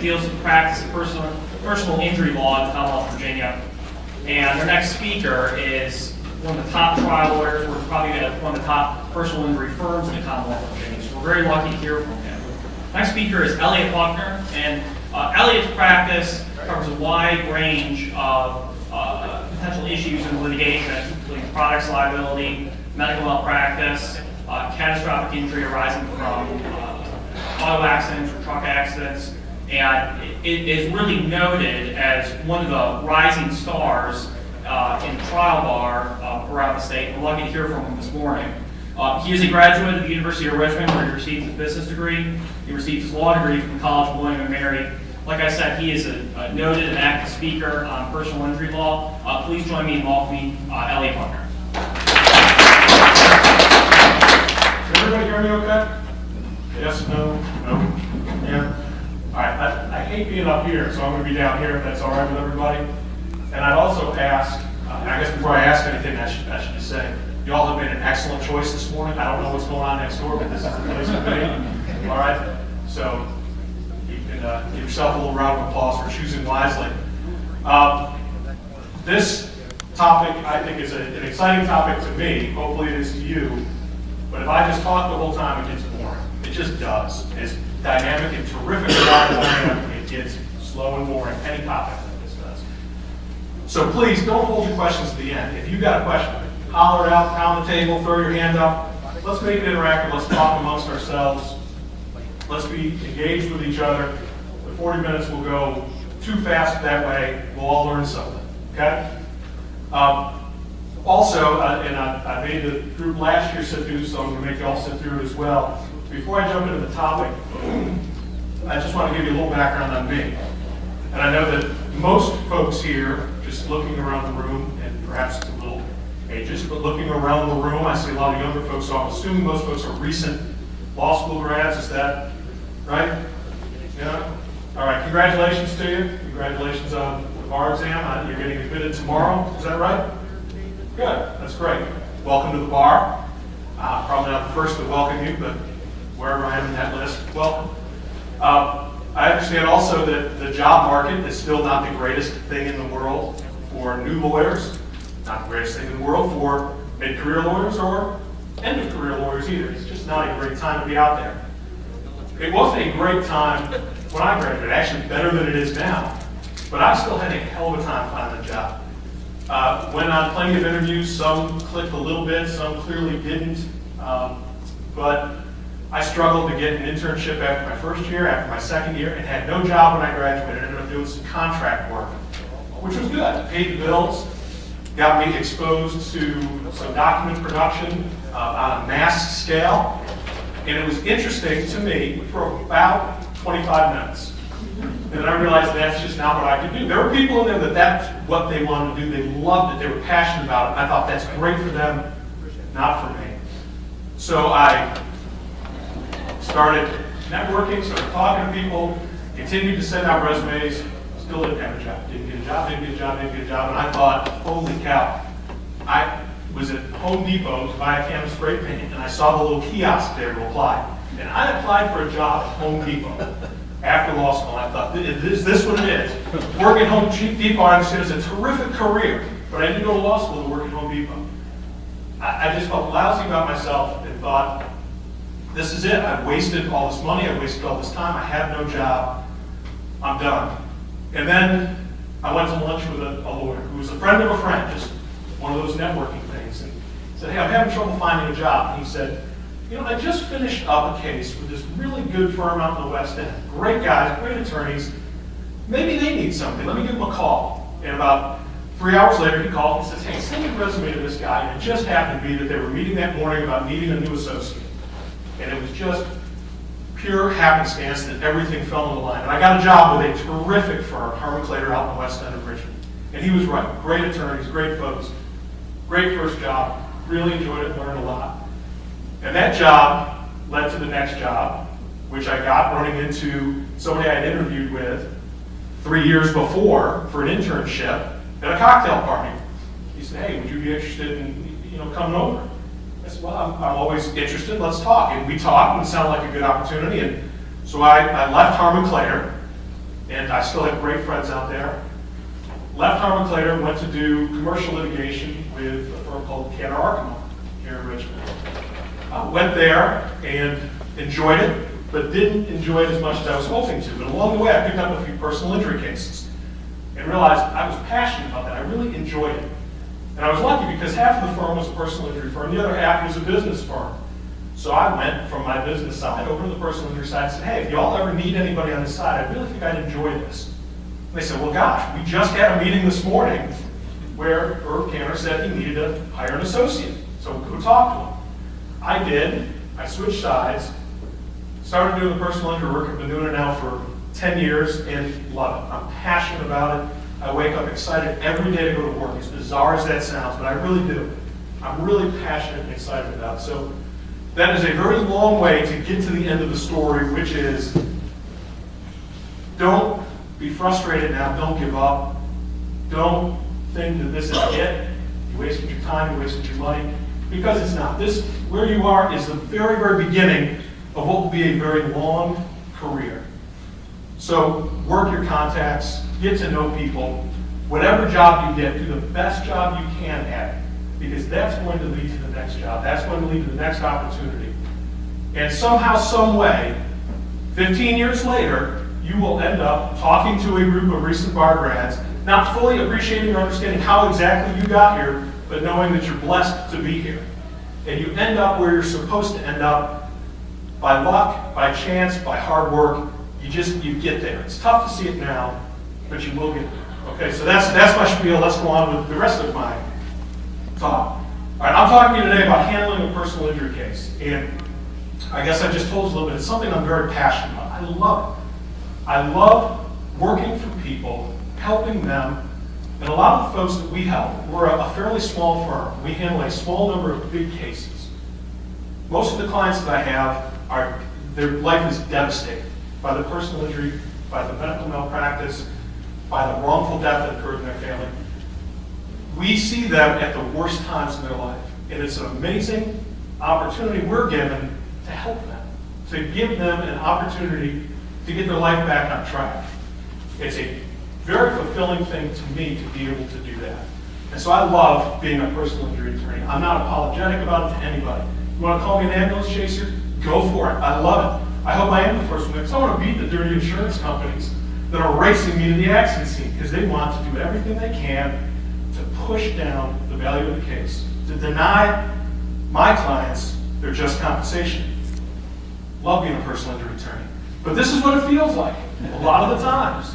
that deals with the practice of personal injury law in the Commonwealth of Virginia. And our next speaker is one of the top trial lawyers. We're probably one of the top personal injury firms in the Commonwealth of Virginia. So we're very lucky to hear from him. Next speaker is Elliott Buckner, and Elliott's practice covers a wide range of potential issues in litigation, including products liability, medical malpractice, catastrophic injury arising from auto accidents or truck accidents, and it is really noted as one of the rising stars in the trial bar around the state. We're lucky to hear from him this morning. He is a graduate of the University of Richmond, where he received his business degree. He received his law degree from the College of William and Mary. Like I said, he is a noted and active speaker on personal injury law. Please join me in welcoming Elliott Buckner. Can everybody hear me okay? Yes, no, no, yeah? All right, I hate being up here, so I'm going to be down here if that's all right with everybody. And I'd also ask, I guess before I ask anything, I should just say, you all have made an excellent choice this morning. I don't know what's going on next door, but this is the place to be. All right? So you can give yourself a little round of applause for choosing wisely. This topic, I think, is an exciting topic to me. Hopefully it is to you. But if I just talk the whole time, it gets boring. It just does. It's dynamic and terrific about it. It gets slow and boring. Any topic like this does. So please don't hold your questions to the end. If you've got a question, holler it out, pound the table, throw your hand up. Let's make it interactive. Let's talk amongst ourselves. Let's be engaged with each other. The 40 minutes will go too fast that way. We'll all learn something. Okay? Also, and I made the group last year sit through, so I'm going to make you all sit through it as well. Before I jump into the topic, I just want to give you a little background on me. And I know that most folks here, just looking around the room, and perhaps it's a little ageist, but looking around the room, I see a lot of younger folks, so I'm assuming most folks are recent law school grads. Is that right? Yeah? All right, congratulations to you. Congratulations on the bar exam. You're getting admitted tomorrow. Is that right? Good, that's great. Welcome to the bar. Probably not the first to welcome you, but wherever I am in that list, welcome. I understand also that the job market is still not the greatest thing in the world for new lawyers, not the greatest thing in the world for mid-career lawyers or end-of-career lawyers either. It's just not a great time to be out there. It wasn't a great time when I graduated, actually better than it is now, but I still had a hell of a time finding a job. Went on plenty of interviews, some clicked a little bit, some clearly didn't, but I struggled to get an internship after my first year, after my second year, and had no job when I graduated. I ended up doing some contract work, which was good. Paid the bills, got me exposed to some document production on a mass scale, and it was interesting to me for about 25 minutes. And I realized that's just not what I could do. There were people in there that that's what they wanted to do. They loved it. They were passionate about it. And I thought that's great for them, not for me. So I started networking, started talking to people, continued to send out resumes, still didn't have a job. Didn't get a job, didn't get a job, didn't get a job. And I thought, holy cow. I was at Home Depot to buy a can of spray paint, and I saw the little kiosk there to apply. And I applied for a job at Home Depot. After law school, I thought, is this what it is? Work at Home Depot, I understand, is a terrific career, but I didn't go to law school to work at Home Depot. I just felt lousy about myself and thought, this is it. I've wasted all this money, I've wasted all this time, I have no job, I'm done. And then I went to lunch with a lawyer who was a friend of a friend, just one of those networking things, and said, hey, I'm having trouble finding a job. And he said, you know, I just finished up a case with this really good firm out in the West End. Great guys, great attorneys. Maybe they need something. Let me give them a call. And about 3 hours later, he called and says, hey, send your resume to this guy. And it just happened to be that they were meeting that morning about needing a new associate. And it was just pure happenstance that everything fell into line. And I got a job with a terrific firm, Harmon Claytor, out in the West End of Richmond. And he was right. Great attorneys, great folks. Great first job. Really enjoyed it, learned a lot. And that job led to the next job, which I got running into somebody I had interviewed with 3 years before for an internship at a cocktail party. He said, hey, would you be interested in coming over? I said, well, I'm always interested, let's talk. And we talked, and it sounded like a good opportunity. And so I left Harmon Claytor, and I still have great friends out there. Left Harmon Clayton, went to do commercial litigation with a firm called Cantor Arkema here in Richmond. Went there and enjoyed it, but didn't enjoy it as much as I was hoping to. But along the way, I picked up a few personal injury cases and realized I was passionate about that. I really enjoyed it. And I was lucky because half of the firm was a personal injury firm, the other half was a business firm. So I went from my business side over to the personal injury side and said, hey, if y'all ever need anybody on this side, I really think I'd enjoy this. And they said, well, gosh, we just had a meeting this morning where Herb Cantor said he needed to hire an associate. So go talk to him. I did. I switched sides, started doing the personal injury work. I've been doing it now for 10 years and love it. I'm passionate about it. I wake up excited every day to go to work, as bizarre as that sounds, but I really do. I'm really passionate and excited about it. So that is a very long way to get to the end of the story, which is don't be frustrated now. Don't give up. Don't think that this is it. You wasted your time, you wasted your money, because it's not. This, where you are, is the very, very beginning of what will be a very long career. So work your contacts, get to know people. Whatever job you get, do the best job you can at it, because that's going to lead to the next job. That's going to lead to the next opportunity. And somehow, some way, 15 years later, you will end up talking to a group of recent bar grads, not fully appreciating or understanding how exactly you got here, but knowing that you're blessed to be here. And you end up where you're supposed to end up by luck, by chance, by hard work. You get there. It's tough to see it now, but you will get there. Okay, so that's my spiel. Let's go on with the rest of my talk. All right, I'm talking to you today about handling a personal injury case. And I guess I just told you a little bit. It's something I'm very passionate about. I love it. I love working for people, helping them. And a lot of the folks that we help, we're a fairly small firm. We handle a small number of big cases. Most of the clients that I have, their life is devastated by the personal injury, by the medical malpractice, by the wrongful death that occurred in their family. We see them at the worst times in their life. And it's an amazing opportunity we're given to help them, to give them an opportunity to get their life back on track. It's a very fulfilling thing to me to be able to do that. And so I love being a personal injury attorney. I'm not apologetic about it to anybody. You want to call me an ambulance chaser? Go for it. I love it. I hope I am the first one, because I want to beat the dirty insurance companies that are racing me to the accident scene, because they want to do everything they can to push down the value of the case, to deny my clients their just compensation. Love being a personal injury attorney. But this is what it feels like a lot of the times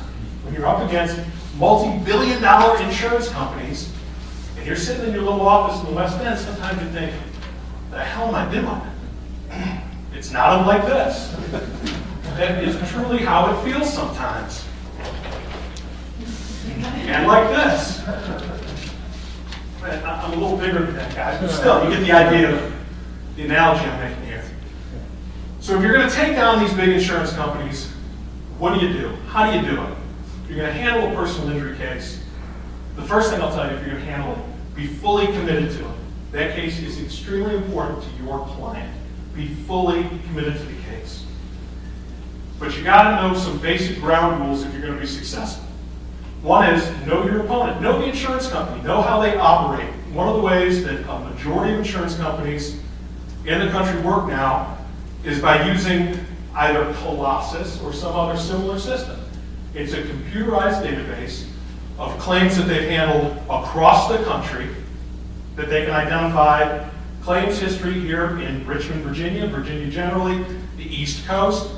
when you're up against multi-billion-dollar insurance companies and you're sitting in your little office in the West End. Sometimes you think, the hell am I doing? It's not unlike this. That is truly how it feels sometimes. And like this. I'm a little bigger than that, guys, but still, you get the idea of the analogy I'm making here. So if you're going to take down these big insurance companies, what do you do? How do you do it? If you're going to handle a personal injury case, the first thing I'll tell you, if you're going to handle it, be fully committed to it. That case is extremely important to your client. Be fully committed to the case. But you got to know some basic ground rules if you're going to be successful. One is know your opponent. Know the insurance company. Know how they operate. One of the ways that a majority of insurance companies in the country work now is by using either Colossus or some other similar system. It's a computerized database of claims that they've handled across the country, that they can identify claims history here in Richmond, Virginia, Virginia generally, the East Coast.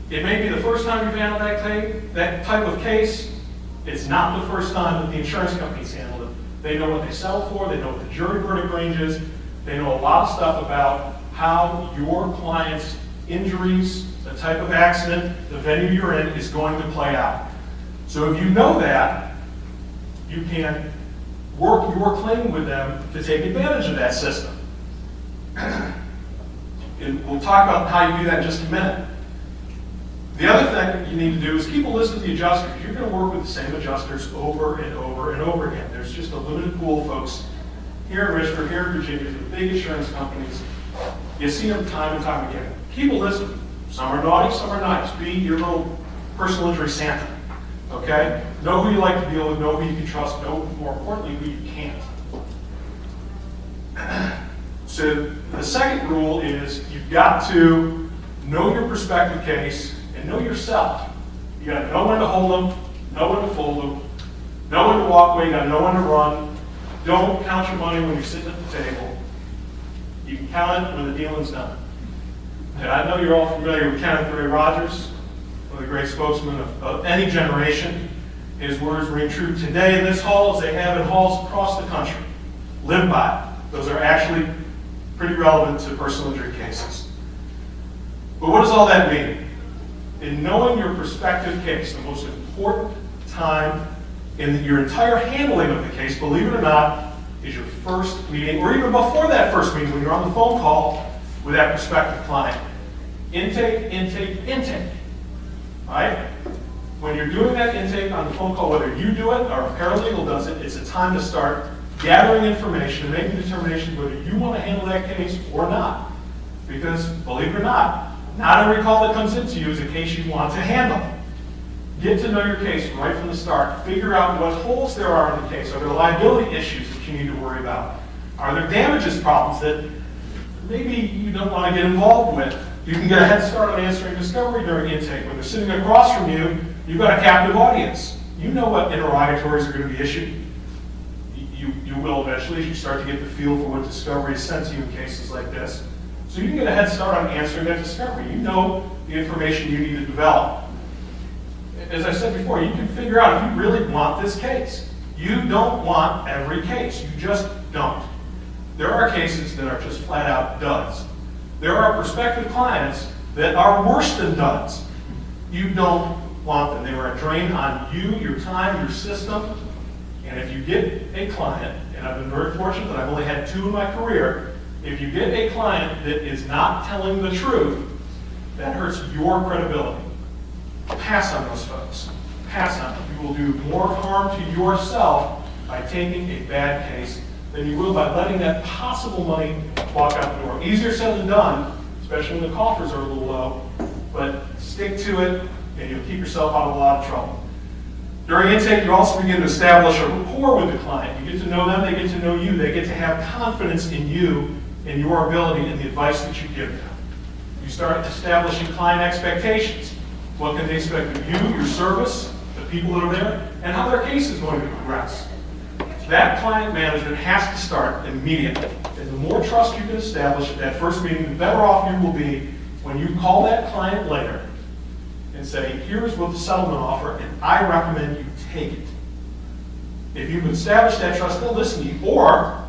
It may be the first time you've handled that type of case. It's not the first time that the insurance companies handled it. They know what they sell for, they know what the jury verdict range is, they know a lot of stuff about how your client's injuries, the type of accident, the venue you're in is going to play out. So if you know that, you can work your claim with them to take advantage of that system. And we'll talk about how you do that in just a minute. The other thing you need to do is keep a list of the adjusters. You're going to work with the same adjusters over and over and over again. There's just a limited pool of folks here in Richmond, here in Virginia, for the big insurance companies. You see them time and time again. Keep a list of them. Some are naughty, some are nice. Be your little personal injury Santa, okay? Know who you like to deal with, know who you can trust, know, more importantly, who you can't. So the second rule is you've got to know your prospective case and know yourself. You got to know when to hold them, know when to fold them, know when to walk away, you got to know when to run. Don't count your money when you're sitting at the table. You can count it when the dealing's done. And I know you're all familiar with Kenneth Ray Rogers, one of the great spokesmen of any generation. His words ring true today in this hall as they have in halls across the country. Live by it. Those are actually pretty relevant to personal injury cases. But what does all that mean? In knowing your prospective case, the most important time in your entire handling of the case, believe it or not, is your first meeting, or even before that first meeting, when you're on the phone call with that prospective client. Intake, intake, intake. All right? When you're doing that intake on the phone call, whether you do it or a paralegal does it, it's a time to start gathering information and making determinations whether you want to handle that case or not. Because, believe it or not every call that comes into you is a case you want to handle. Get to know your case right from the start. Figure out what holes there are in the case. Are there liability issues that you need to worry about? Are there damages problems that maybe you don't want to get involved with? You can get a head start on answering discovery during intake. When they're sitting across from you, you've got a captive audience. You know what interrogatories are going to be issued. You will eventually as you start to get the feel for what discovery is sent to you in cases like this. So you can get a head start on answering that discovery. You know the information you need to develop. As I said before, you can figure out if you really want this case. You don't want every case. You just don't. There are cases that are just flat out duds. There are prospective clients that are worse than duds. You don't want them. They are a drain on you, your time, your system. And if you get a client, and I've been very fortunate that I've only had 2 in my career, if you get a client that is not telling the truth, that hurts your credibility. Pass on those folks. Pass on them. You will do more harm to yourself by taking a bad case than you will by letting that possible money walk out the door. Easier said than done, especially when the coffers are a little low, but stick to it and you'll keep yourself out of a lot of trouble. During intake, you also begin to establish a rapport with the client. You get to know them, they get to know you, they get to have confidence in you and your ability and the advice that you give them. You start establishing client expectations. What can they expect of you, your service, the people that are there, and how their case is going to progress. That client management has to start immediately. And the more trust you can establish at that first meeting, the better off you will be when you call that client later and say, here's what the settlement offer, and I recommend you take it. If you've established that trust, they'll listen to you. Or,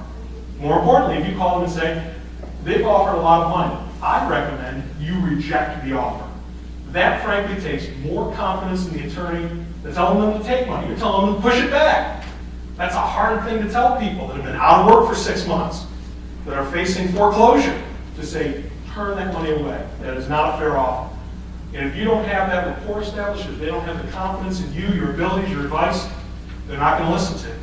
more importantly, if you call them and say, they've offered a lot of money, I recommend you reject the offer. That, frankly, takes more confidence in the attorney than telling them to take money. You're telling them to push it back. That's a hard thing to tell people that have been out of work for 6 months, that are facing foreclosure, to say, turn that money away. That is not a fair offer. And if you don't have that rapport established, if they don't have the confidence in you, your abilities, your advice, they're not going to listen to you.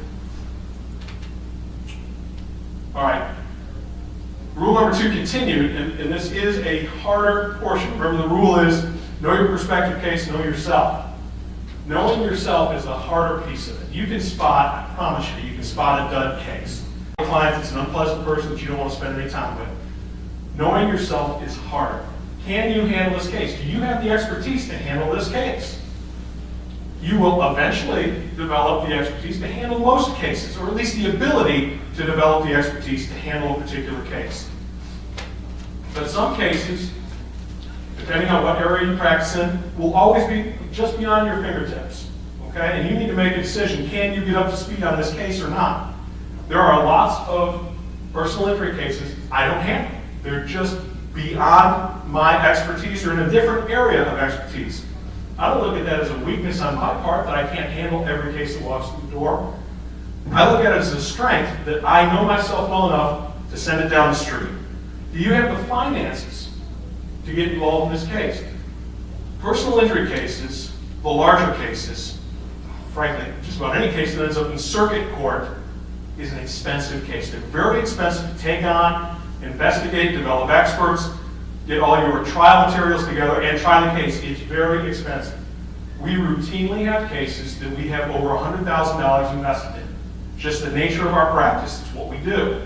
All right. Rule number 2 continued, and this is a harder portion. Remember, the rule is know your prospective case, know yourself. Knowing yourself is the harder piece of it. You can spot, I promise you, you can spot a dud case. A client that's an unpleasant person that you don't want to spend any time with. Knowing yourself is harder. Can you handle this case? Do you have the expertise to handle this case? You will eventually develop the expertise to handle most cases, or at least the ability to develop the expertise to handle a particular case. But some cases, depending on what area you practice in, will always be just beyond your fingertips. Okay? And you need to make a decision. Can you get up to speed on this case or not? There are lots of personal injury cases I don't handle. They're just beyond my expertise or in a different area of expertise. I don't look at that as a weakness on my part that I can't handle every case that walks through the door. I look at it as a strength that I know myself well enough to send it down the street. Do you have the finances to get involved in this case? Personal injury cases, the larger cases, frankly, just about any case that ends up in circuit court is an expensive case. They're very expensive to take on, investigate, develop experts, get all your trial materials together, and try the case. It's very expensive. We routinely have cases that we have over $100,000 invested in. Just the nature of our practice is what we do.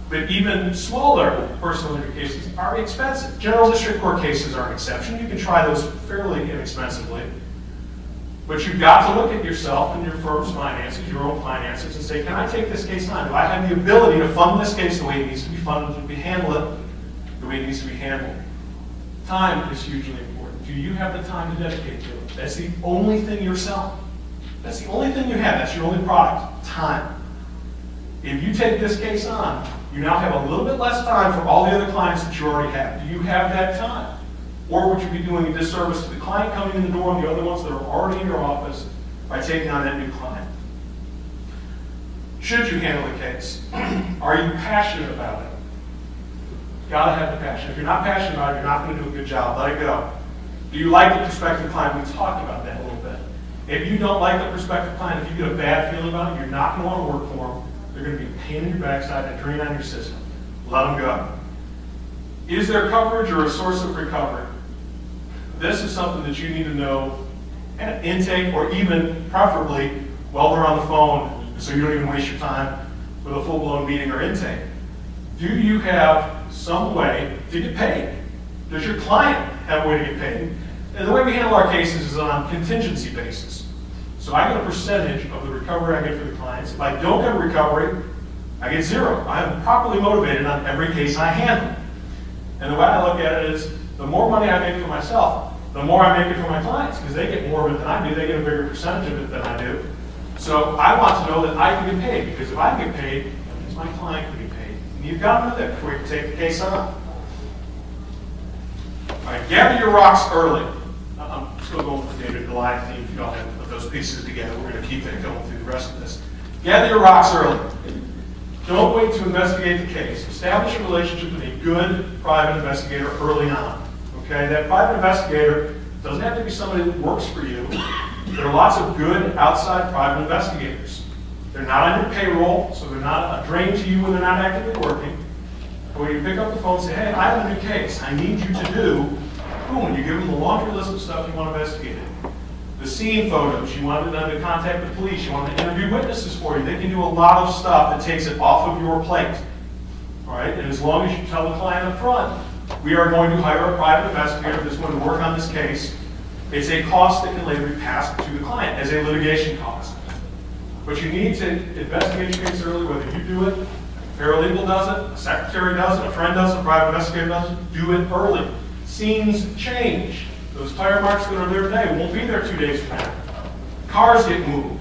But even smaller personal injury cases are expensive. General district court cases are an exception. You can try those fairly inexpensively. But you've got to look at yourself and your firm's finances, your own finances, and say, can I take this case on? Do I have the ability to fund this case the way it needs to be funded, to handle it the way it needs to be handled? Time is hugely important. Do you have the time to dedicate to it? That's the only thing you're selling. That's the only thing you have. That's your only product, time. If you take this case on, you now have a little bit less time for all the other clients that you already have. Do you have that time? Or would you be doing a disservice to the client coming in the door and the other ones that are already in your office by taking on that new client? Should you handle the case? Are you passionate about it? You gotta have the passion. If you're not passionate about it, you're not gonna do a good job. Let it go. Do you like the prospective client? We talked about that a little bit. If you don't like the prospective client, if you get a bad feeling about it, you're not gonna wanna work for them. They're gonna be a pain in your backside and a drain on your system. Let them go. Is there coverage or a source of recovery? This is something that you need to know at intake, or even preferably while they're on the phone, so you don't even waste your time with a full-blown meeting or intake. Do you have some way to get paid? Does your client have a way to get paid? And the way we handle our cases is on a contingency basis. So I get a percentage of the recovery I get for the clients. If I don't get a recovery, I get zero. I am properly motivated on every case I handle. And the way I look at it is, the more money I make for myself, the more I make it for my clients, because they get more of it than I do. They get a bigger percentage of it than I do. So I want to know that I can get paid, because if I get paid, that means my client can get paid. And you've got to know that before you can take the case on. All right, gather your rocks early. I'm still going with the David Goliath theme. If you don't have to put those pieces together, we're going to keep it going through the rest of this. Gather your rocks early. Don't wait to investigate the case. Establish a relationship with a good private investigator early on. Okay, that private investigator doesn't have to be somebody that works for you. There are lots of good outside private investigators. They're not on your payroll, so they're not a drain to you when they're not actively working. But when you pick up the phone and say, hey, I have a new case, I need you to do, boom, you give them the laundry list of stuff you want investigated. The scene photos, you wanted them to contact the police, you want to interview witnesses for you. They can do a lot of stuff that takes it off of your plate. All right, and as long as you tell the client up front, we are going to hire a private investigator that's going to work on this case. It's a cost that can later be passed to the client as a litigation cost. But you need to investigate your case early, whether you do it, a paralegal does it, a secretary does it, a friend does it, a private investigator does it. Do it early. Scenes change. Those tire marks that are there today won't be there 2 days from now. Cars get moved.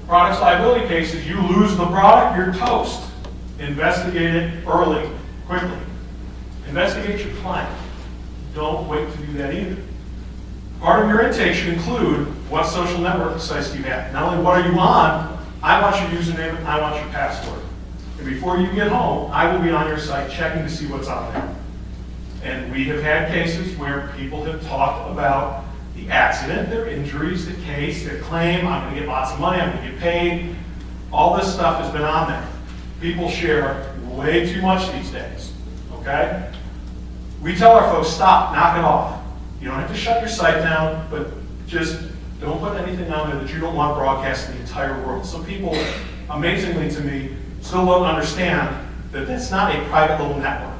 Products liability cases, you lose the product, you're toast. Investigate it early, quickly. Investigate your client. Don't wait to do that either. Part of your intake should include what social network sites do you have. Not only what are you on, I want your username and I want your password. And before you get home, I will be on your site checking to see what's on there. And we have had cases where people have talked about the accident, their injuries, the case, their claim, I'm going to get lots of money, I'm going to get paid. All this stuff has been on there. People share way too much these days, okay? We tell our folks, stop, knock it off. You don't have to shut your site down, but just don't put anything on there that you don't want broadcast to the entire world. Some people, amazingly to me, still don't understand that that's not a private little network.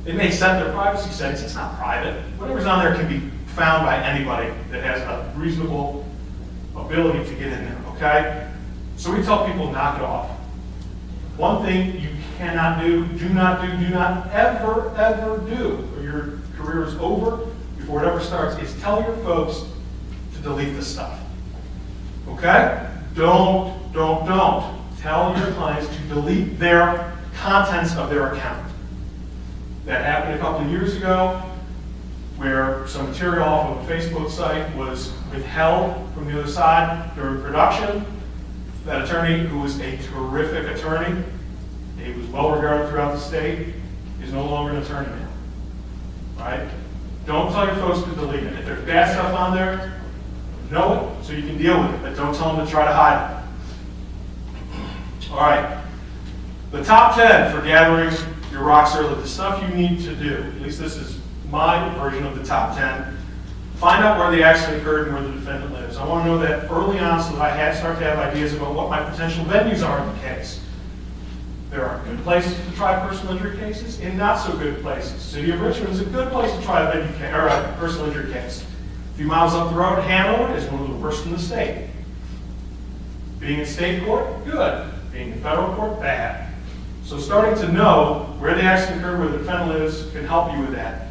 They may set their privacy settings, it's not private. Whatever's on there can be found by anybody that has a reasonable ability to get in there, okay? So we tell people, knock it off. One thing you cannot do not ever, ever do, or your career is over before it ever starts, is tell your folks to delete this stuff. Okay? Don't. Tell your clients to delete their contents of their account. That happened a couple of years ago, where some material off of a Facebook site was withheld from the other side during production. That attorney, who was a terrific attorney, he was well regarded throughout the state, is no longer an attorney now. Right? Don't tell your folks to delete it. If there's bad stuff on there, know it so you can deal with it, but don't tell them to try to hide it. All right. The top 10 for gathering your rocks early, the stuff you need to do, at least this is my version of the top 10. Find out where the accident occurred and where the defendant lives. I want to know that early on so that I start to have ideas about what my potential venues are in the case. There are good places to try personal injury cases and not so good places. City of Richmond is a good place to try a personal injury case. A few miles up the road, Hanover is one of the worst in the state. Being in state court, good. Being in federal court, bad. So starting to know where the accident occurred, where the defendant lives, can help you with that.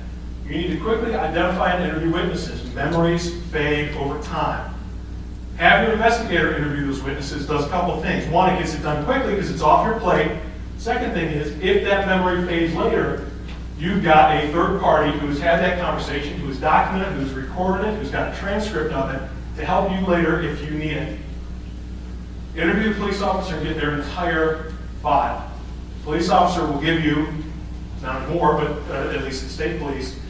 You need to quickly identify and interview witnesses. Memories fade over time. Have your investigator interview those witnesses does a couple of things. One, it gets it done quickly because it's off your plate. Second thing is, if that memory fades later, you've got a third party who has had that conversation, who has documented, who's recorded it, who's got a transcript of it to help you later if you need it. Interview the police officer and get their entire file. The police officer will give you, not anymore, but at least the state police,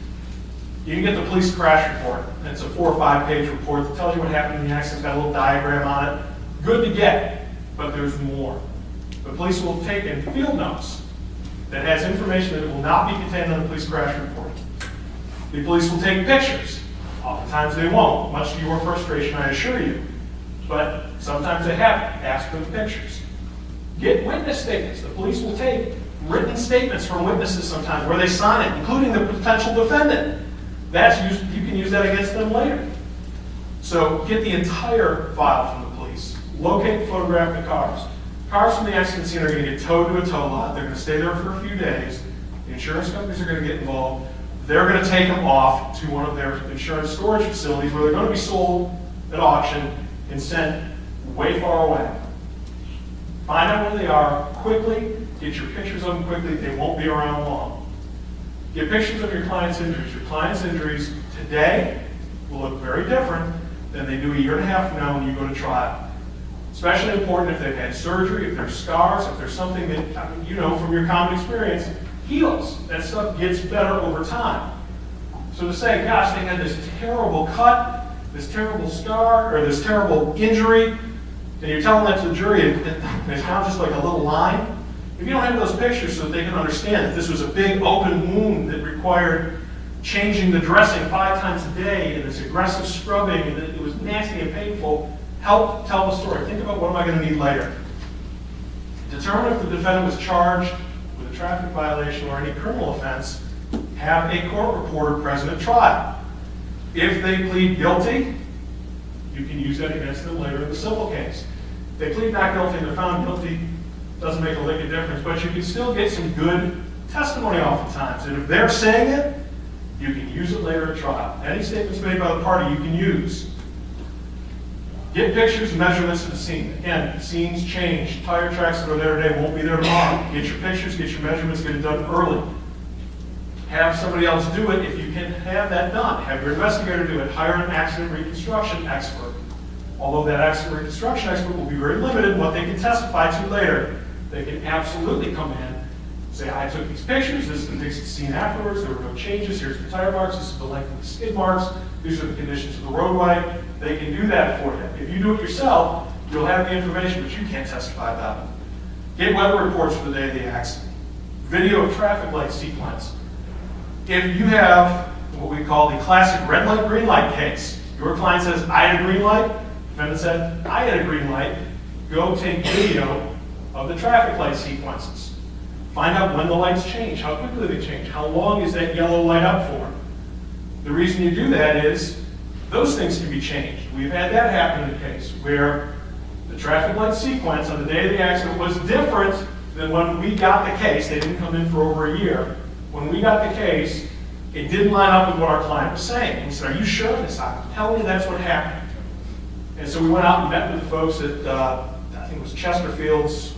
you can get the police crash report. And it's a 4 or 5 page report that tells you what happened in the accident. It's got a little diagram on it. Good to get, but there's more. The police will take in field notes that has information that will not be contained on the police crash report. The police will take pictures. Oftentimes they won't, much to your frustration, I assure you. But sometimes they haven't. Ask for the pictures. Get witness statements. The police will take written statements from witnesses sometimes where they sign it, including the potential defendant. You can use that against them later. So get the entire file from the police. Locate and photograph the cars. Cars from the accident scene are going to get towed to a tow lot. They're going to stay there for a few days. The insurance companies are going to get involved. They're going to take them off to one of their insurance storage facilities where they're going to be sold at auction and sent way far away. Find out where they are quickly. Get your pictures of them quickly. They won't be around long. Get pictures of your client's injuries. Your client's injuries today will look very different than they do a year and a half from now when you go to trial. Especially important if they've had surgery, if there's scars, if there's something that, you know from your common experience, heals. That stuff gets better over time. So to say, gosh, they had this terrible cut, this terrible scar, or this terrible injury, and you're telling that to the jury, and it's now just like a little line. If you don't have those pictures so that they can understand that this was a big open wound that required changing the dressing 5 times a day, and this aggressive scrubbing, and that it was nasty and painful, help tell the story. Think about what am I going to need later. Determine if the defendant was charged with a traffic violation or any criminal offense. Have a court reporter present at trial. If they plead guilty, you can use that against them later in the civil case. If they plead not guilty and they're found guilty, doesn't make a lick of difference, but you can still get some good testimony oftentimes. And if they're saying it, you can use it later at trial. Any statements made by the party you can use. Get pictures and measurements of the scene. Again, scenes change. Tire tracks that are there today won't be there tomorrow. Get your pictures, get your measurements, get it done early. Have somebody else do it if you can have that done. Have your investigator do it. Hire an accident reconstruction expert. Although that accident reconstruction expert will be very limited in what they can testify to later. They can absolutely come in and say, I took these pictures, this is the fixed scene afterwards, there were no changes, here's the tire marks, this is the length of the skid marks, these are the conditions of the roadway. They can do that for you. If you do it yourself, you'll have the information, but you can't testify about it. Get weather reports for the day of the accident. Video of traffic light sequence. If you have what we call the classic red light, green light case, your client says, I had a green light, defendant said, I had a green light, go take video of the traffic light sequences. Find out when the lights change, how quickly they change, how long is that yellow light up for. The reason you do that is those things can be changed. We've had that happen in a case where the traffic light sequence on the day of the accident was different than when we got the case. They didn't come in for over a year. When we got the case, it didn't line up with what our client was saying. And we said, are you sure of this? I'm telling you that's what happened. And so we went out and met with the folks at, I think it was Chesterfield's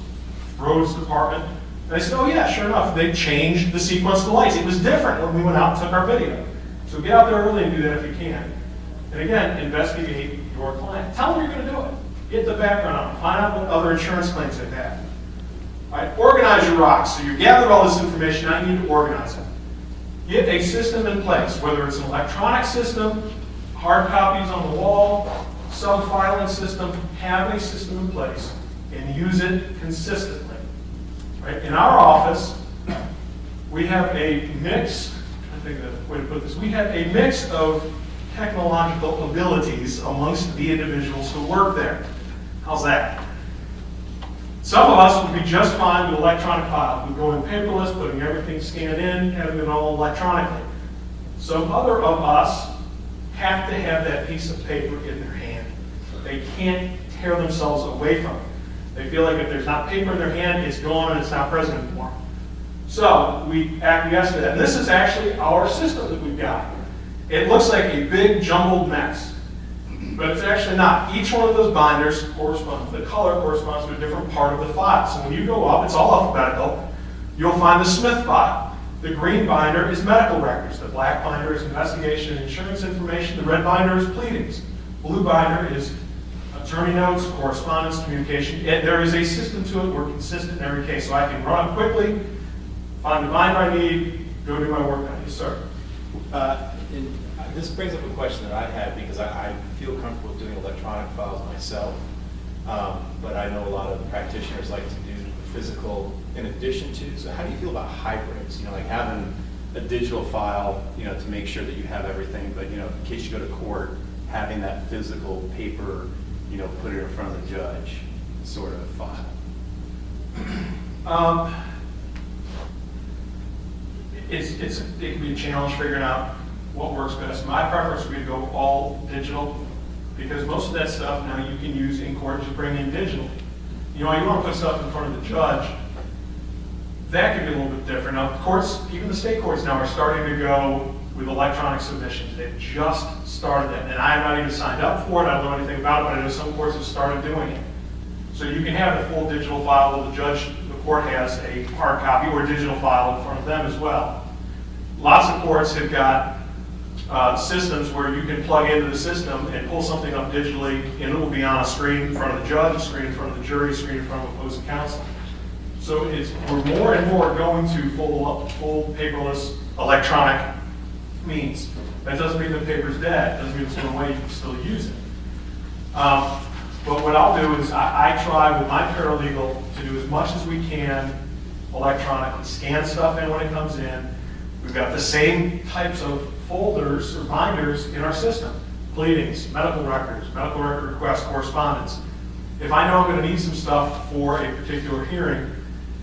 Roads Department. And they said, oh yeah, sure enough, they changed the sequence of the lights. It was different when we went out and took our video. So get out there early and do that if you can. And again, investigate your client. Tell them you're going to do it. Get the background on it. Find out what other insurance claims they've had. All right, organize your rocks. So you gathered all this information, now you need to organize it. Get a system in place, whether it's an electronic system, hard copies on the wall, sub-filing system, have a system in place and use it consistently. Right? In our office, we have a mix, I think the way to put this, we have a mix of technological abilities amongst the individuals who work there. How's that? Some of us would be just fine with electronic files. We'd go in paperless, putting everything scanned in, having it all electronically. Some other of us have to have that piece of paper in their hand. They can't tear themselves away from it. They feel like if there's not paper in their hand, it's gone and it's not present anymore. So we acquiesce to that. And this is actually our system that we've got. It looks like a big jumbled mess, but it's actually not. Each one of those binders corresponds, the color corresponds to a different part of the file. So when you go up, it's all alphabetical. You'll find the Smith file. The green binder is medical records. The black binder is investigation and insurance information. The red binder is pleadings. Blue binder is attorney notes, correspondence, communication. There is a system to it. We're consistent in every case. So I can run quickly, find the binder I need, go do my work on it. Yes, sir. This brings up a question that I had because I feel comfortable doing electronic files myself, but I know a lot of practitioners like to do physical in addition to. So how do you feel about hybrids? You know, like having a digital file, you know, to make sure that you have everything, but you know, in case you go to court, having that physical paper, you know, put it in front of the judge, sort of file. It can be a challenge figuring out what works best. My preference would be to go all digital because most of that stuff now you can use in court to bring in digitally. You know, you want to put stuff in front of the judge, that can be a little bit different. Now, courts, even the state courts now are starting to go with electronic submissions. They've just started that, and I'm not even signed up for it. I don't know anything about it, but I know some courts have started doing it. So you can have the full digital file that the judge, the court has a hard copy or digital file in front of them as well. Lots of courts have got systems where you can plug into the system and pull something up digitally, and it will be on a screen in front of the judge, a screen in front of the jury, a screen in front of opposing counsel. So we're more and more going to full paperless electronic means. That doesn't mean the paper's dead. It doesn't mean it's going away. You can still use it. But what I'll do is I try with my paralegal to do as much as we can electronically. Scan stuff in when it comes in. We've got the same types of folders or binders in our system. Pleadings, medical records, medical record requests, correspondence. If I know I'm going to need some stuff for a particular hearing,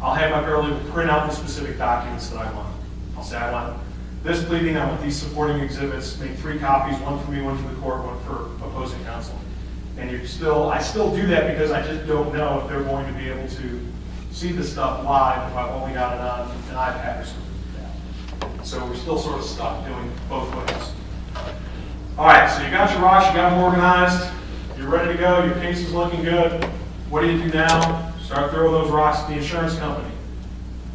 I'll have my paralegal print out the specific documents that I want. I'll say I want this pleading, I want these supporting exhibits, make 3 copies, one for me, one for the court, one for opposing counsel. And I still do that because I just don't know if they're going to be able to see the stuff live if I've only got it on an iPad or something like that. So we're still sort of stuck doing both ways. All right, so you got your rocks, you got them organized, you're ready to go, your case is looking good. What do you do now? Start throwing those rocks at the insurance company.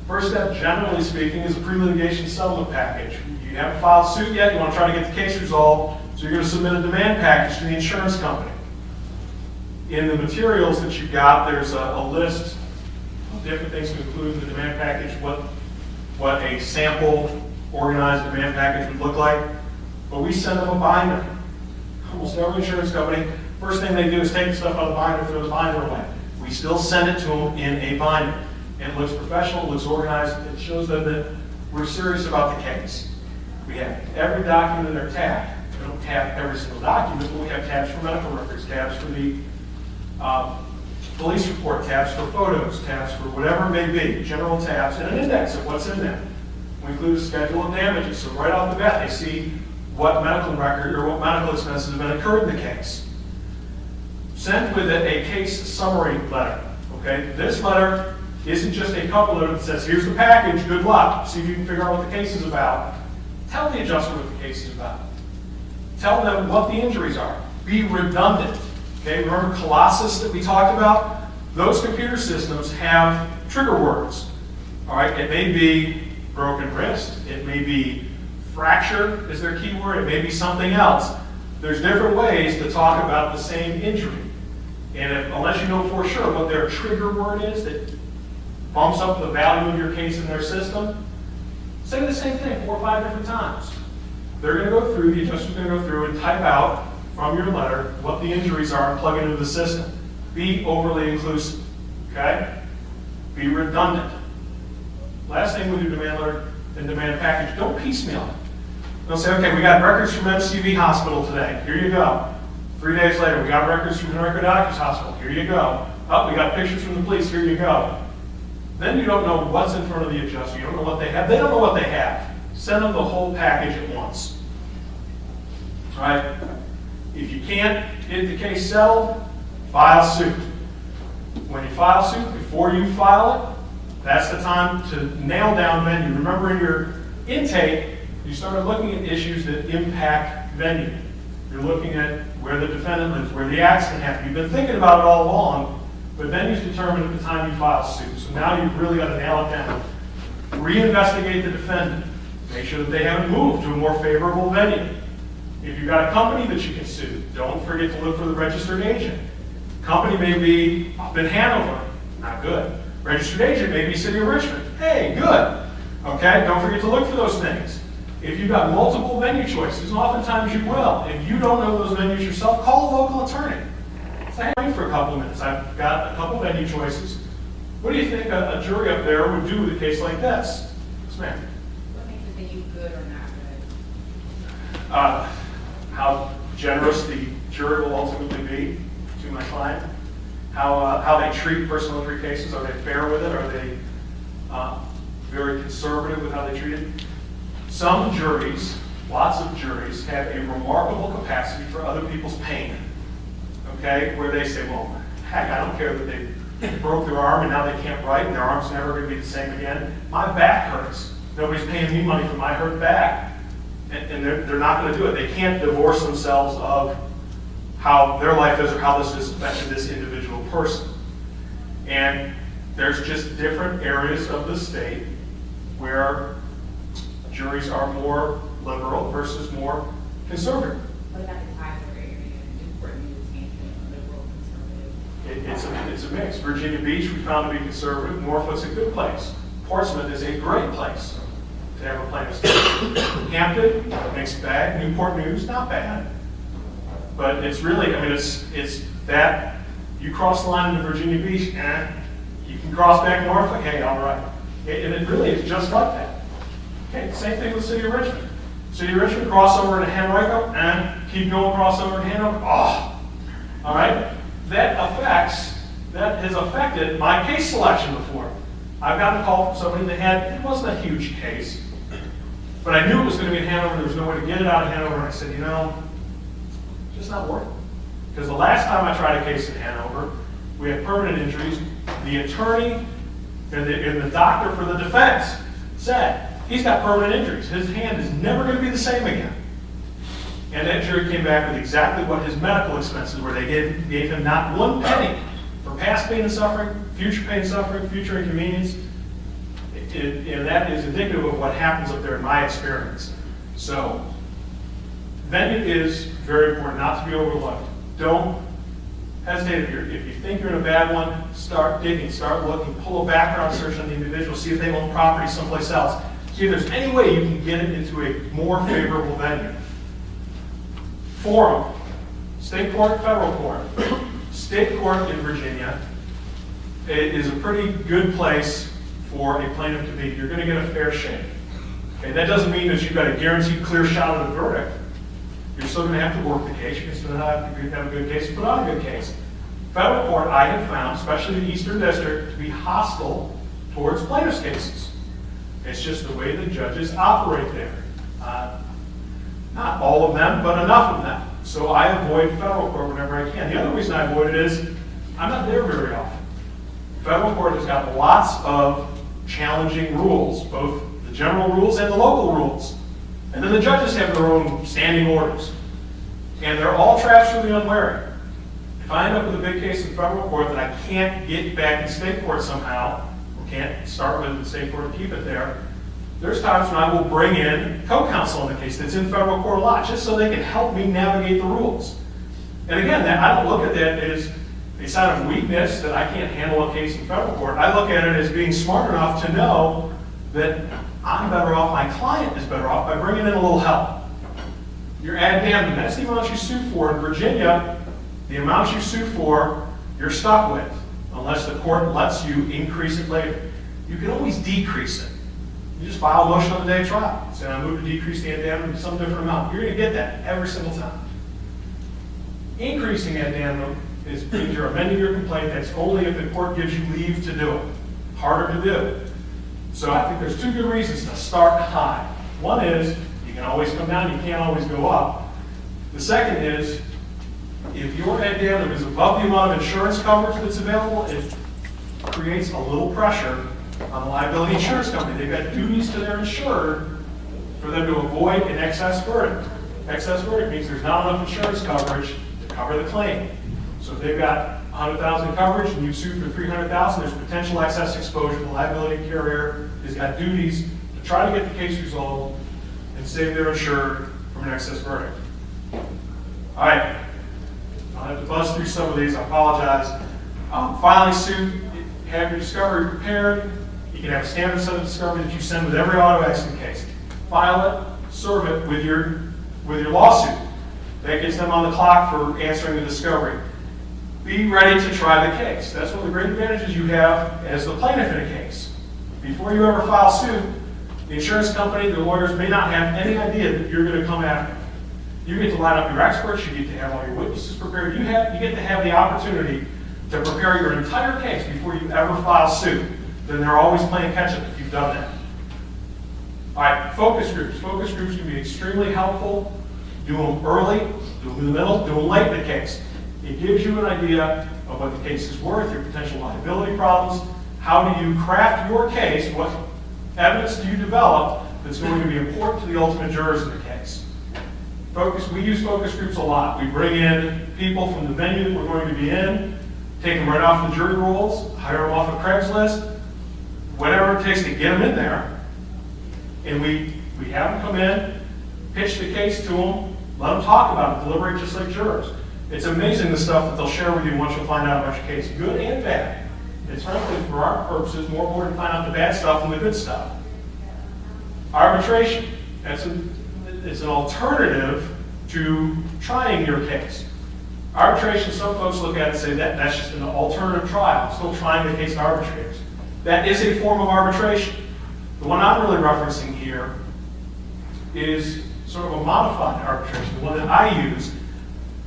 First step, generally speaking, is a pre-litigation settlement package. You haven't filed suit yet, you want to try to get the case resolved, so you're going to submit a demand package to the insurance company. In the materials that you've got, there's a list of different things to include in the demand package, what a sample organized demand package would look like. But we send them a binder. Almost every insurance company, first thing they do is take the stuff out of the binder, throw the binder away. We still send it to them in a binder. And it looks professional, it looks organized, it shows them that we're serious about the case. We have every document in their tab. We don't tab every single document, but we have tabs for medical records, tabs for the police report, tabs for photos, tabs for whatever it may be, general tabs, and an index of what's in there. We include a schedule of damages, so right off the bat they see what medical record or what medical expenses have been incurred in the case. Sent with it a case summary letter. Okay, this letter isn't just a cover letter that says, here's the package, good luck, see if you can figure out what the case is about. Tell the adjuster what the case is about. Tell them what the injuries are. Be redundant. Okay, remember Colossus that we talked about? Those computer systems have trigger words. All right, it may be broken wrist, it may be fracture is their key word, it may be something else. There's different ways to talk about the same injury. And unless you know for sure what their trigger word is that bumps up the value of your case in their system, say the same thing 4 or 5 different times. They're going to go through, the adjuster's going to go through and type out from your letter what the injuries are and plug it into the system. Be overly inclusive, okay? Be redundant. Last thing with your demand letter and demand package, don't piecemeal it. They'll say, okay, we got records from MCV Hospital today. Here you go. 3 days later, we got records from Henrico Doctors Hospital. Here you go. Oh, we got pictures from the police. Here you go. Then you don't know what's in front of the adjuster. You don't know what they have. They don't know what they have. Send them the whole package at once. All right? If you can't get the case settled, file suit. When you file suit, before you file it, that's the time to nail down venue. Remember in your intake, you started looking at issues that impact venue. You're looking at where the defendant lives, where the accident happened. You've been thinking about it all along, but venue's determined at the time you file suit. So now you've really got to nail it down. Reinvestigate the defendant. Make sure that they haven't moved to a more favorable venue. If you've got a company that you can sue, don't forget to look for the registered agent. Company may be up in Hanover, not good. Registered agent may be City of Richmond. Hey, good. Okay, don't forget to look for those things. If you've got multiple venue choices, and oftentimes you will, if you don't know those venues yourself, call a local attorney. Say, hey, for a couple of minutes, I've got a couple venue choices. What do you think a jury up there would do with a case like this? Yes, ma'am. What makes the venue good or not good? How generous the jury will ultimately be to my client, how they treat personal injury cases. Are they fair with it? Are they very conservative with how they treat it? Some juries, lots of juries, have a remarkable capacity for other people's pain. Okay, where they say, well, heck, I don't care that they broke their arm and now they can't write and their arm's never going to be the same again. My back hurts. Nobody's paying me money for my hurt back. And they're not going to do it. They can't divorce themselves of how their life is or how this has affected this individual person. And there's just different areas of the state where juries are more liberal versus more conservative. What about the Tyler area? Newport News, Hampton, liberal, conservative? It's a mix. Virginia Beach we found to be conservative. Norfolk's a good place. Portsmouth is a great place to have a plaintiff's case. Hampton, mixed bag. Newport News, not bad. But it's really, I mean, it's that you cross the line into Virginia Beach, you can cross back Norfolk, hey, all right. And it really is just like that. Okay, same thing with City of Richmond. City of Richmond, cross over to Henrico, keep going, cross over to Hanover, oh. All right? That has affected my case selection before. I've gotten a call from somebody that it wasn't a huge case, but I knew it was going to be in Hanover, there was no way to get it out of Hanover, and I said, you know, it's just not worth it. Because the last time I tried a case in Hanover, we had permanent injuries. The attorney and the doctor for the defense said, he's got permanent injuries. His hand is never going to be the same again. And that jury came back with exactly what his medical expenses were. They gave him not one penny for past pain and suffering, future pain and suffering, future inconvenience. And that is indicative of what happens up there in my experience. So, venue is very important, not to be overlooked. Don't hesitate. If you think you're in a bad one, start digging, start looking, pull a background search on the individual, see if they own property someplace else. See if there's any way you can get it into a more favorable venue. Forum, state court, federal court. State court in Virginia is a pretty good place for a plaintiff to be. You're going to get a fair shake. Okay, that doesn't mean that you've got a guaranteed clear shot at a verdict. You're still going to have to work the case. You're going to still have to have a good case and put on a good case. Federal court, I have found, especially the Eastern District, to be hostile towards plaintiff's cases. It's just the way the judges operate there. Not all of them, but enough of them. So I avoid federal court whenever I can. The other reason I avoid it is I'm not there very often. Federal court has got lots of challenging rules, both the general rules and the local rules. And then the judges have their own standing orders. And they're all traps for the unwary. If I end up with a big case in federal court that I can't get back in state court somehow, or can't start with in state court and keep it there, there's times when I will bring in co-counsel in the case that's in federal court a lot, just so they can help me navigate the rules. And again, I don't look at that as a sign of weakness that I can't handle a case in federal court. I look at it as being smart enough to know that I'm better off, my client is better off by bringing in a little help. You're ad damned, that's the amount you sue for. In Virginia, the amount you sue for, you're stuck with, unless the court lets you increase it later. You can always decrease it. You just file a motion on the day of trial. Say, I move to decrease the ad damnum to some different amount. You're going to get that every single time. Increasing ad damnum means you're amending your complaint. That's only if the court gives you leave to do it. Harder to do. So I think there's two good reasons to start high. One is you can always come down, you can't always go up. The second is if your ad damnum is above the amount of insurance coverage that's available, it creates a little pressure on the liability insurance company. They've got duties to their insured for them to avoid an excess verdict. Excess verdict means there's not enough insurance coverage to cover the claim. So if they've got $100,000 coverage and you sued for $300,000, there's potential excess exposure. The liability carrier has got duties to try to get the case resolved and save their insured from an excess verdict. All right, I'll have to buzz through some of these. I apologize. Filing suit, have your discovery prepared. You can have a standard set of discovery that you send with every auto accident case. File it, serve it with your lawsuit. That gets them on the clock for answering the discovery. Be ready to try the case. That's one of the great advantages you have as the plaintiff in a case. Before you ever file suit, the insurance company, the lawyers may not have any idea that you're going to come after them. You get to line up your experts, you get to have all your witnesses prepared. You get to have the opportunity to prepare your entire case before you ever file suit. Then they're always playing catch up if you've done that. All right, focus groups. Focus groups can be extremely helpful. Do them early, do them in the middle, do them late in the case. It gives you an idea of what the case is worth, your potential liability problems. How do you craft your case? What evidence do you develop that's going to be important to the ultimate jurors in the case? We use focus groups a lot. We bring in people from the venue that we're going to be in, take them right off the jury rolls, hire them off of Craigslist, whatever it takes to get them in there. And we have them come in, pitch the case to them, let them talk about it, deliberate just like jurors. It's amazing the stuff that they'll share with you once you'll find out about your case, good and bad. It's frankly, for our purposes, more important to find out the bad stuff than the good stuff. Arbitration. It's an alternative to trying your case. Arbitration, some folks look at it and say that's just an alternative trial. I'm still trying the case in arbitrators. That is a form of arbitration. The one I'm really referencing here is sort of a modified arbitration, the one that I use.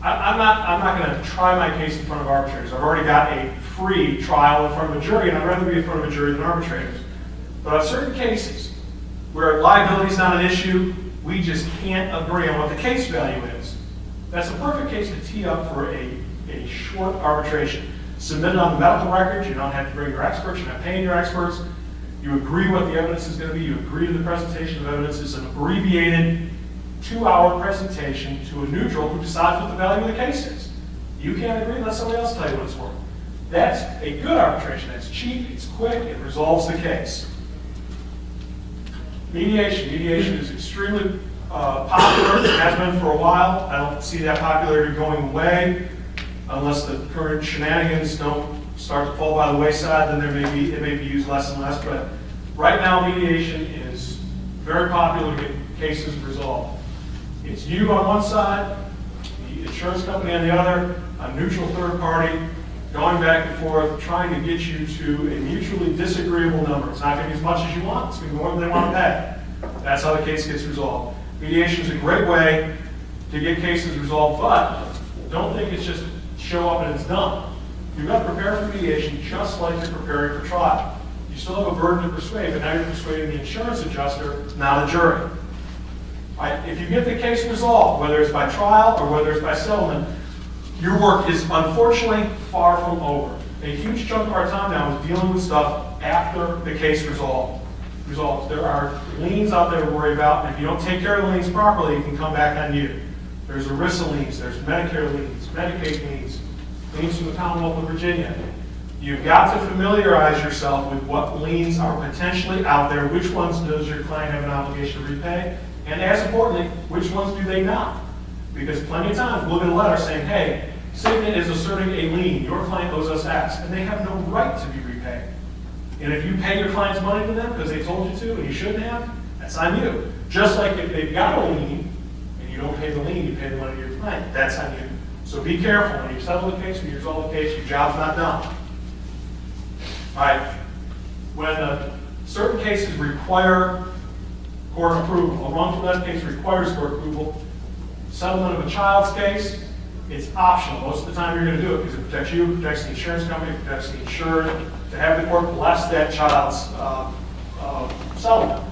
I'm not going to try my case in front of arbitrators. I've already got a free trial in front of a jury, and I'd rather be in front of a jury than arbitrators. But on certain cases where liability is not an issue, we just can't agree on what the case value is. That's a perfect case to tee up for a short arbitration. Submit it on the medical records. You don't have to bring your experts. You're not paying your experts. You agree what the evidence is going to be. You agree to the presentation of evidence. It's an abbreviated 2-hour presentation to a neutral who decides what the value of the case is. You can't agree, let somebody else tell you what it's worth. That's a good arbitration. It's cheap, it's quick, it resolves the case. Mediation. Mediation is extremely popular. It has been for a while. I don't see that popularity going away unless the current shenanigans don't start to fall by the wayside. Then it may be used less and less. But right now, mediation is very popular to get cases resolved. It's you on one side, the insurance company on the other, a neutral third party, going back and forth, trying to get you to a mutually disagreeable number. It's not going to be as much as you want. It's going to be more than they want to pay. That's how the case gets resolved. Mediation is a great way to get cases resolved, but don't think it's just show up and it's done. You've got to prepare for mediation just like you're preparing for trial. You still have a burden to persuade, but now you're persuading the insurance adjuster, not a jury. If you get the case resolved, whether it's by trial or whether it's by settlement, your work is unfortunately far from over. A huge chunk of our time now is dealing with stuff after the case resolves. There are liens out there to worry about, and if you don't take care of the liens properly, it can come back on you. There's ERISA liens, there's Medicare liens, Medicaid liens, liens from the Commonwealth of Virginia. You've got to familiarize yourself with what liens are potentially out there, which ones does your client have an obligation to repay, and as importantly, which ones do they not? Because plenty of times we'll get a letter saying, hey, Cigna is asserting a lien, your client owes us X, and they have no right to be repaid. And if you pay your client's money to them because they told you to and you shouldn't have, that's on you. Just like if they've got a lien and you don't pay the lien, you pay the money to your client, that's on you. So be careful. When you settle the case, when you resolve the case, your job's not done. All right. When Certain cases require court approval. A wrongful death case requires court approval. Settlement of a child's case, it's optional. Most of the time you're going to do it because it protects you, it protects the insurance company, it protects the insured, to have the court bless that child's settlement.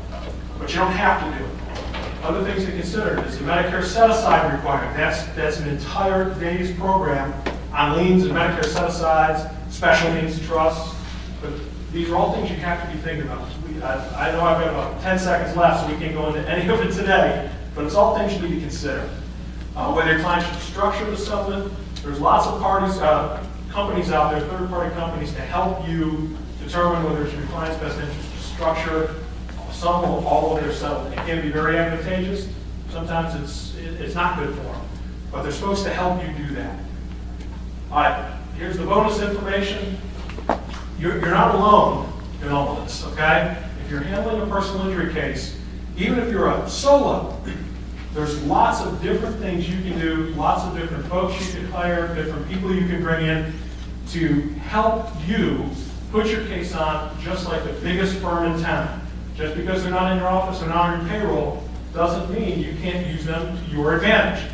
But you don't have to do it. Other things to consider is the Medicare set-aside requirement. That's an entire day's program on liens and Medicare set-asides, special needs trusts. But these are all things you have to be thinking about. I know I've got about 10 seconds left, so we can't go into any of it today, but it's all things you need to consider. Whether your client should structure the settlement, there's lots of parties, companies out there, third-party companies, to help you determine whether it's in your client's best interest to structure some or all of their settlement. It can be very advantageous. Sometimes it's not good for them, but they're supposed to help you do that. All right, here's the bonus information. You're not alone in all of this, okay? If you're handling a personal injury case, even if you're a solo, there's lots of different things you can do, lots of different folks you can hire, different people you can bring in to help you put your case on just like the biggest firm in town. Just because they're not in your office or not on your payroll doesn't mean you can't use them to your advantage.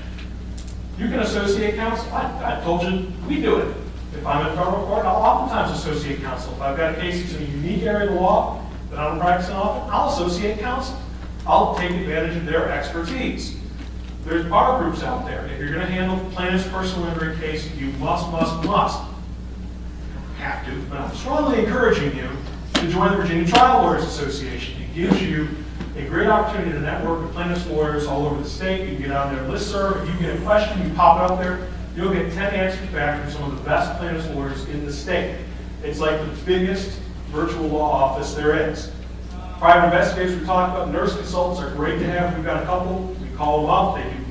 You can associate counsel. I told you we do it. If I'm in federal court, I'll oftentimes associate counsel. If I've got a case that's in a unique area of the law that I'm practicing often, I'll associate counsel. I'll take advantage of their expertise. There's bar groups out there. If you're going to handle plaintiff's personal injury case, you must have to, but I'm strongly encouraging you to join the Virginia Trial Lawyers Association. It gives you a great opportunity to network with plaintiff's lawyers all over the state. You can get on their listserv. If you get a question, you pop it up there. You'll get 10 answers back from some of the best plaintiff's lawyers in the state. It's like the biggest virtual law office there is. Private investigators we talked about, nurse consultants are great to have. We've got a couple. We call them up. They do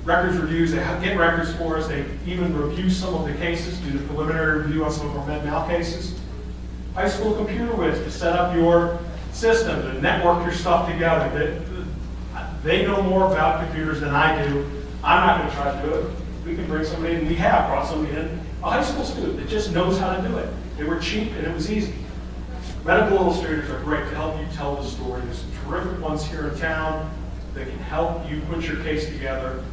records reviews. They get records for us. They even review some of the cases, do the preliminary review on some of our med mal cases. High school computer whiz to set up your system, to network your stuff together. They know more about computers than I do. I'm not going to try to do it. We can bring somebody in. We have brought somebody in, a high school student that just knows how to do it. They were cheap and it was easy. Medical illustrators are great to help you tell the story. There's some terrific ones here in town that can help you put your case together.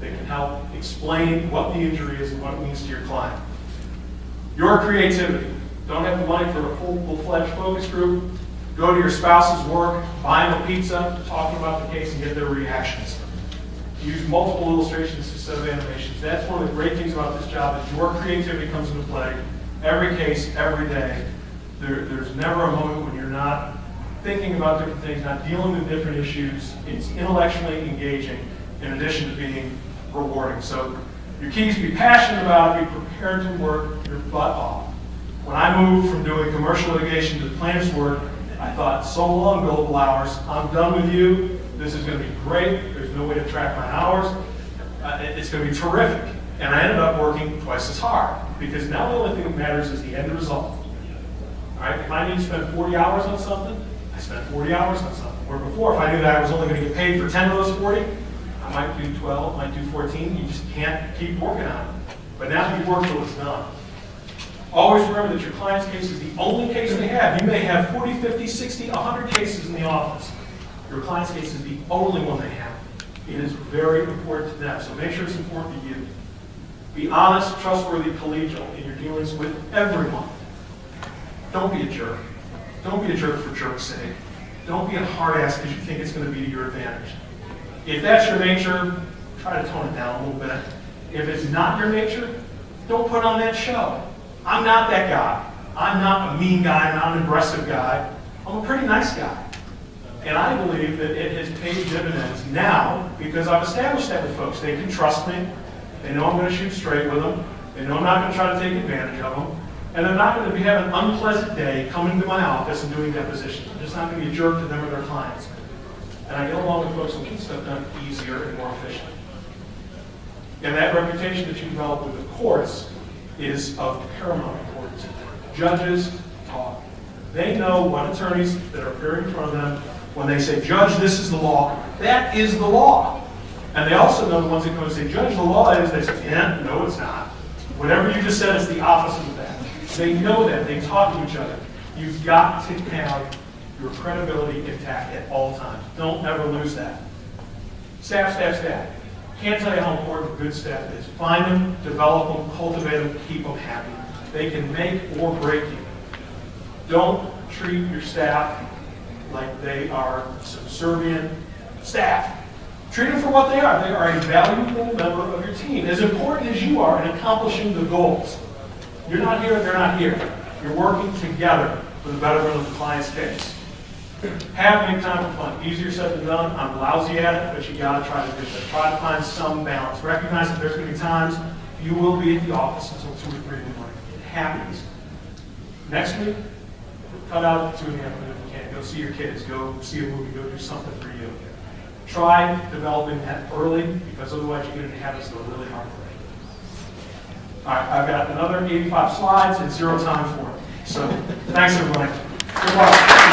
They can help explain what the injury is and what it means to your client. Your creativity. Don't have the money for a full-fledged focus group. Go to your spouse's work, buy them a pizza, talk about the case, and get their reactions. Use multiple illustrations instead of animations. That's one of the great things about this job is your creativity comes into play every case, every day. There's never a moment when you're not thinking about different things, not dealing with different issues. It's intellectually engaging in addition to being rewarding. So your key is to be passionate about it, be prepared to work your butt off. When I moved from doing commercial litigation to plaintiff's work, I thought, so long, billable hours. I'm done with you. This is going to be great. There's no way to track my hours. It's going to be terrific. And I ended up working twice as hard because now the only thing that matters is the end result. All right? If I need to spend 40 hours on something, I spend 40 hours on something. Where before, if I knew that I was only going to get paid for 10 of those 40, I might do 12, might do 14. You just can't keep working on it. But now you work till it's done. Always remember that your client's case is the only case they have. You may have 40, 50, 60, 100 cases in the office. Your client's case is the only one they have. It is very important to them, so make sure it's important to you. Be honest, trustworthy, collegial in your dealings with everyone. Don't be a jerk. Don't be a jerk for jerk's sake. Don't be a hard ass because you think it's going to be to your advantage. If that's your nature, try to tone it down a little bit. If it's not your nature, don't put on that show. I'm not that guy. I'm not a mean guy, I'm not an aggressive guy. I'm a pretty nice guy. And I believe that it has paid dividends now because I've established that with folks. They can trust me. They know I'm going to shoot straight with them. They know I'm not going to try to take advantage of them. And they're not going to have an unpleasant day coming to my office and doing depositions. I'm just not going to be a jerk to them or their clients. And I get along with folks who get stuff done easier and more efficiently. And that reputation that you develop with the courts is of paramount importance. Judges talk. They know what attorneys that are appearing in front of them, when they say, Judge, this is the law, that is the law. And they also know the ones that come and say, Judge, the law is, they say, yeah, no, it's not. Whatever you just said is the opposite of that. They know that. They talk to each other. You've got to have your credibility intact at all times. Don't ever lose that. Staff, staff, staff. Can't tell you how important good staff is. Find them, develop them, cultivate them, keep them happy. They can make or break you. Don't treat your staff like they are subservient staff. Treat them for what they are. They are a valuable member of your team, as important as you are in accomplishing the goals. You're not here, they're not here. You're working together for the betterment of the client's case. Have make time for fun. Easier said than done. I'm lousy at it, but you gotta try to do that. Try to find some balance. Recognize that there's gonna be times you will be at the office until 2 or 3 in the morning. It happens. Next week, cut out at 2 in the afternoon if you can. Go see your kids. Go see a movie. Go do something for you. Try developing that early, because otherwise you get into habits that are really hard to break. All right, I've got another 85 slides and 0 time for it. So thanks everybody. Good luck.